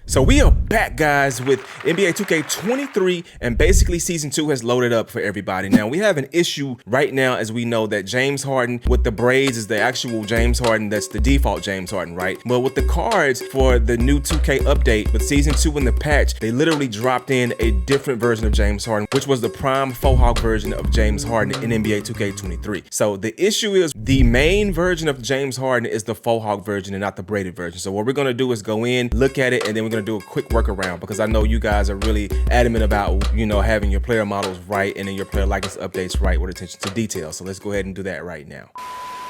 So we are back, guys, with NBA 2K23, and basically Season 2 has loaded up for everybody. Now, we have an issue right now, as we know that James Harden with the braids is the actual James Harden, that's the default James Harden, right? But with the cards for the new 2K update, with Season 2 in the patch, they literally dropped in a different version of James Harden, which was the prime faux hawk version of James Harden in NBA 2K23. So the issue is the main version of James Harden is the faux hawk version and not the braided version. So what we're gonna do is go in, look at it, and then we're gonna do a quick workaround, because I know you guys are really adamant about, you know, having your player models right and then your player likeness updates right with attention to detail. So let's go ahead and do that right now.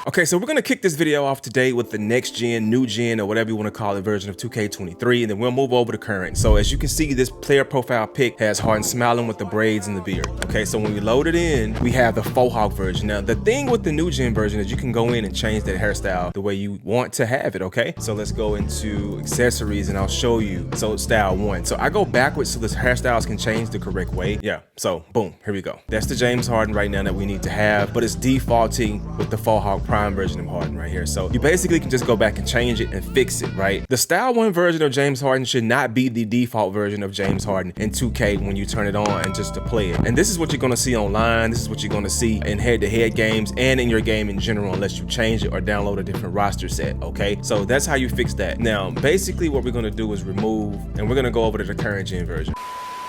Okay, so we're gonna kick this video off today with the next gen, new gen, or whatever you want to call it, version of 2K23, and then we'll move over to current. So as you can see, this player profile pic has Harden smiling with the braids and the beard. Okay, so when we load it in, we have the faux hawk version. Now, the thing with the new gen version is you can go in and change that hairstyle the way you want to have it, okay? So let's go into accessories and I'll show you. So style 1. So I go backwards so the hairstyles can change the correct way. Yeah, so boom, here we go. That's the James Harden right now that we need to have, but it's defaulting with the faux hawk prime version of Harden right here. So you basically can just go back and change it and fix it, right? The style 1 version of James Harden should not be the default version of James Harden in 2K when you turn it on and just to play it. And this is what you're gonna see online. This is what you're gonna see in head-to-head games and in your game in general, unless you change it or download a different roster set, okay? So that's how you fix that. Now, basically what we're gonna do is remove, and we're gonna go over to the current gen version.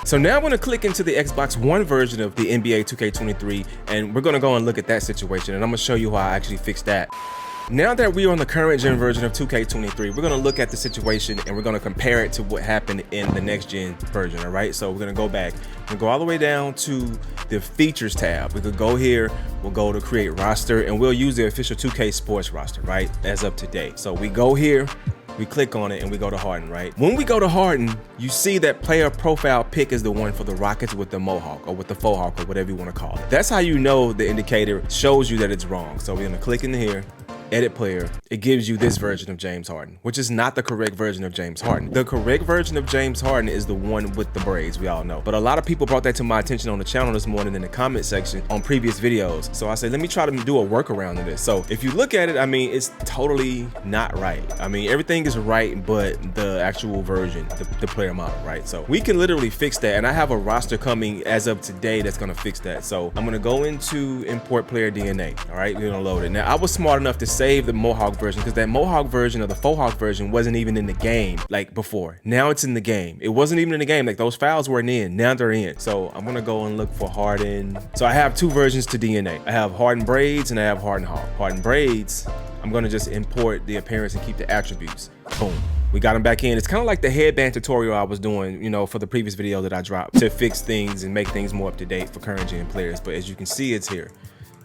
So now I'm gonna click into the Xbox One version of the NBA 2K23, and we're gonna go and look at that situation, and I'm gonna show you how I actually fixed that. Now that we are on the current gen version of 2K23, we're gonna look at the situation and we're gonna compare it to what happened in the next gen version, all right? So we're gonna go back and go all the way down to the features tab. We could go here, we'll go to create roster, and we'll use the official 2K sports roster, right? As of today. So we go here, we click on it, and we go to Harden, right? When we go to Harden, you see that player profile pic is the one for the Rockets with the mohawk or with the faux hawk or whatever you want to call it. That's how you know the indicator shows you that it's wrong. So we're gonna click in here, edit player. It gives you this version of James Harden, which is not the correct version of James Harden. The correct version of James Harden is the one with the braids, we all know. But a lot of people brought that to my attention on the channel this morning in the comment section on previous videos. So I said, let me try to do a workaround of this. So if you look at it, I mean, it's totally not right. I mean, everything is right, but the actual version, the player model, right? So we can literally fix that. And I have a roster coming as of today that's gonna fix that. So I'm gonna go into import player DNA, all right? We're gonna load it. Now, I was smart enough to save the mohawk version, because that mohawk version or the faux hawk version wasn't even in the game like before. Now it's in the game. It wasn't even in the game. Like, those files weren't in. Now they're in. So I'm gonna go and look for Harden. So I have two versions to DNA. I have Harden braids and I have Harden hawk. Harden braids, I'm gonna just import the appearance and keep the attributes. Boom. We got them back in. It's kind of like the headband tutorial I was doing, you know, for the previous video that I dropped to fix things and make things more up to date for current gen players. But as you can see, it's here.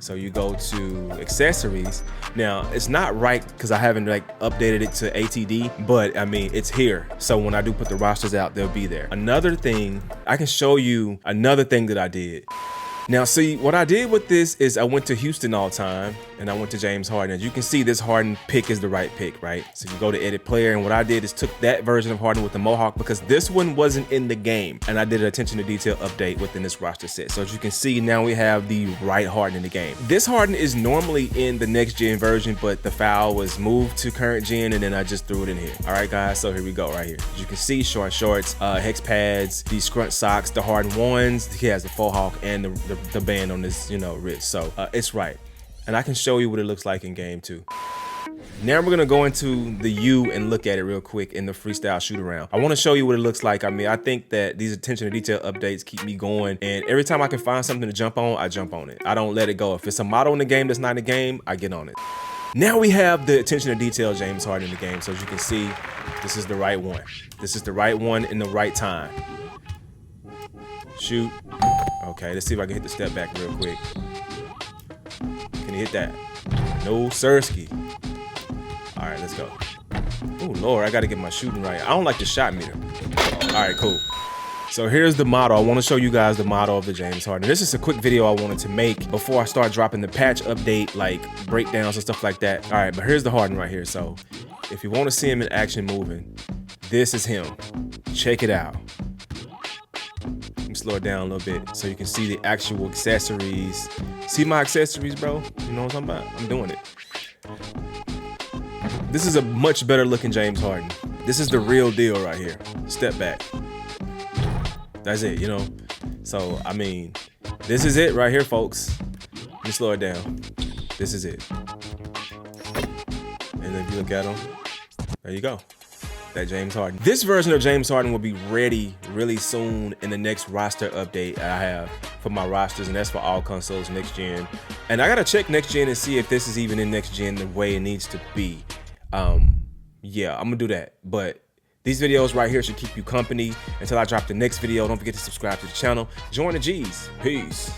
So you go to accessories. Now, it's not right because I haven't like updated it to ATD, but I mean, it's here. So when I do put the rosters out, they'll be there. Another thing, I can show you another thing that I did. Now, see, what I did with this is I went to Houston all time and I went to James Harden. As you can see, this Harden pick is the right pick, right? So you go to edit player, and what I did is took that version of Harden with the mohawk, because this one wasn't in the game, and I did an attention to detail update within this roster set. So as you can see, now we have the right Harden in the game. This Harden is normally in the next gen version, but the file was moved to current gen, and then I just threw it in here. All right, guys, so here we go right here. As you can see, short shorts, hex pads, these scrunch socks, the Harden ones. He has the faux hawk and the band on his, you know, wrist. So it's right. And I can show you what it looks like in game too. Now we're gonna go into the U and look at it real quick in the freestyle shoot around. I wanna show you what it looks like. I mean, I think that these attention to detail updates keep me going, and every time I can find something to jump on, I jump on it. I don't let it go. If it's a model in the game that's not in the game, I get on it. Now we have the attention to detail James Harden in the game. So as you can see, this is the right one. This is the right one in the right time. Shoot. Okay, let's see if I can hit the step back real quick. Can you hit that? No sirski. All right, let's go. Oh Lord, I gotta get my shooting right. I don't like the shot meter. All right, cool. So here's the model. I want to show you guys the model of the James Harden. This is a quick video I wanted to make before I start dropping the patch update, like breakdowns and stuff like that. All right, but here's the Harden right here. So if you want to see him in action moving, this is him. Check it out. Let me slow it down a little bit so you can see the actual accessories. See my accessories, bro? You know what I'm talking about? I'm doing it. This is a much better looking James Harden. This is the real deal right here. Step back. That's it, you know? So, I mean, this is it right here, folks. Let me slow it down. This is it. And if you look at him, there you go. That James Harden. This version of James Harden will be ready really soon in the next roster update I have for my rosters, and that's for all consoles next gen. And I gotta check next gen and see if this is even in next gen the way it needs to be. Yeah, I'm gonna do that. But these videos right here should keep you company until I drop the next video. Don't forget to subscribe to the channel. Join the G's. Peace.